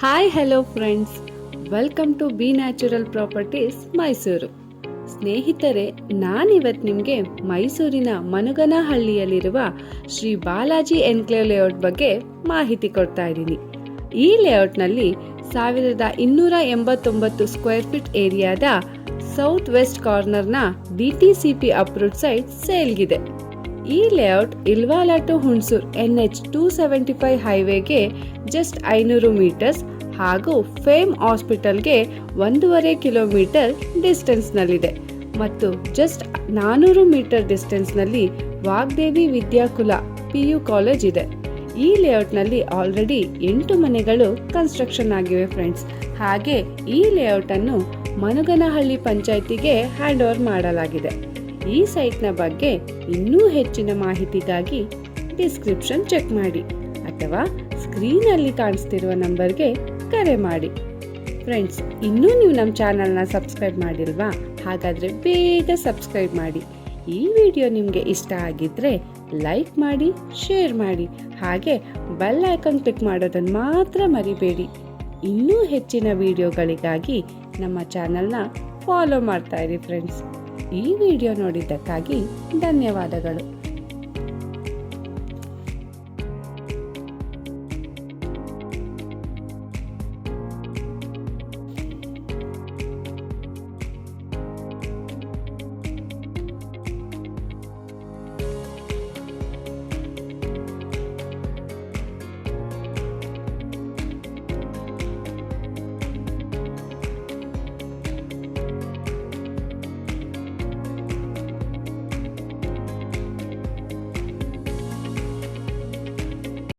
Hi hello friends, welcome to B natural properties Mysuru. ಸ್ನೇಹಿತರೆ, ನಾನಿವತ್ತು ನಿಮಗೆ ಮೈಸೂರಿನ ಮನುಗನಹಳ್ಳಿಯಲ್ಲಿರುವ ಶ್ರೀ ಬಾಲಾಜಿ ಎನ್ಕ್ಲೇವ್ ಲೇಔಟ್ ಬಗ್ಗೆ ಮಾಹಿತಿ ಕೊಡ್ತಾ ಇದ್ದೀನಿ. ಈ ಲೇಔಟ್ನಲ್ಲಿ 1289 ಸ್ಕ್ವೇರ್ ಫೀಟ್ ಏರಿಯಾದ ಸೌತ್ ವೆಸ್ಟ್ ಕಾರ್ನರ್ನ DTCP ಅಪ್ರೂವ್ಡ್ ಸೈಟ್ ಸೇಲ್ಗಿದೆ. ಈ layout Ilavala to Hunsur NH 275 ಹೈವೇಗೆ ಜಸ್ಟ್ 500 ಮೀಟರ್ಸ್ ಹಾಗೂ ಫೇಮ್ ಹಾಸ್ಪಿಟಲ್ಗೆ 1.5 ಕಿಲೋಮೀಟರ್ ಡಿಸ್ಟೆನ್ಸ್ನಲ್ಲಿದೆ ಮತ್ತು ಜಸ್ಟ್ 400 ಮೀಟರ್ ಡಿಸ್ಟೆನ್ಸ್ನಲ್ಲಿ ವಾಗ್ದೇವಿ ವಿದ್ಯಾಕುಲ PU ಕಾಲೇಜ್ ಇದೆ. ಈ ಲೇಔಟ್ನಲ್ಲಿ ಆಲ್ರೆಡಿ 8 ಮನೆಗಳು ಕನ್ಸ್ಟ್ರಕ್ಷನ್ ಆಗಿವೆ ಫ್ರೆಂಡ್ಸ್. ಹಾಗೆ ಈ ಲೇಔಟನ್ನು ಮನುಗನಹಳ್ಳಿ ಪಂಚಾಯಿತಿಗೆ ಹ್ಯಾಂಡ್ ಓವರ್ ಮಾಡಲಾಗಿದೆ. ಈ ಸೈಟ್ನ ಬಗ್ಗೆ ಇನ್ನೂ ಹೆಚ್ಚಿನ ಮಾಹಿತಿಗಾಗಿ ಡಿಸ್ಕ್ರಿಪ್ಷನ್ ಚೆಕ್ ಮಾಡಿ ಅಥವಾ ಸ್ಕ್ರೀನಲ್ಲಿ ಕಾಣಿಸ್ತಿರುವ ನಂಬರ್ಗೆ ಕರೆ ಮಾಡಿ. ಫ್ರೆಂಡ್ಸ್, ಇನ್ನೂ ನೀವು ನಮ್ಮ ಚಾನಲ್ನ ಸಬ್ಸ್ಕ್ರೈಬ್ ಮಾಡಿಲ್ವಾ? ಹಾಗಾದರೆ ಬೇಗ ಸಬ್ಸ್ಕ್ರೈಬ್ ಮಾಡಿ. ಈ ವಿಡಿಯೋ ನಿಮಗೆ ಇಷ್ಟ ಆಗಿದ್ದರೆ ಲೈಕ್ ಮಾಡಿ, ಶೇರ್ ಮಾಡಿ, ಹಾಗೆ ಬೆಲ್ ಐಕಾನ್ ಕ್ಲಿಕ್ ಮಾಡೋದನ್ನು ಮಾತ್ರ ಮರಿಬೇಡಿ. ಇನ್ನೂ ಹೆಚ್ಚಿನ ವಿಡಿಯೋಗಳಿಗಾಗಿ ನಮ್ಮ ಚಾನಲ್ನ ಫಾಲೋ ಮಾಡ್ತಾ ಇರಿ ಫ್ರೆಂಡ್ಸ್. ಈ ವಿಡಿಯೋ ನೋಡಿದ್ದಕ್ಕಾಗಿ ಧನ್ಯವಾದಗಳು.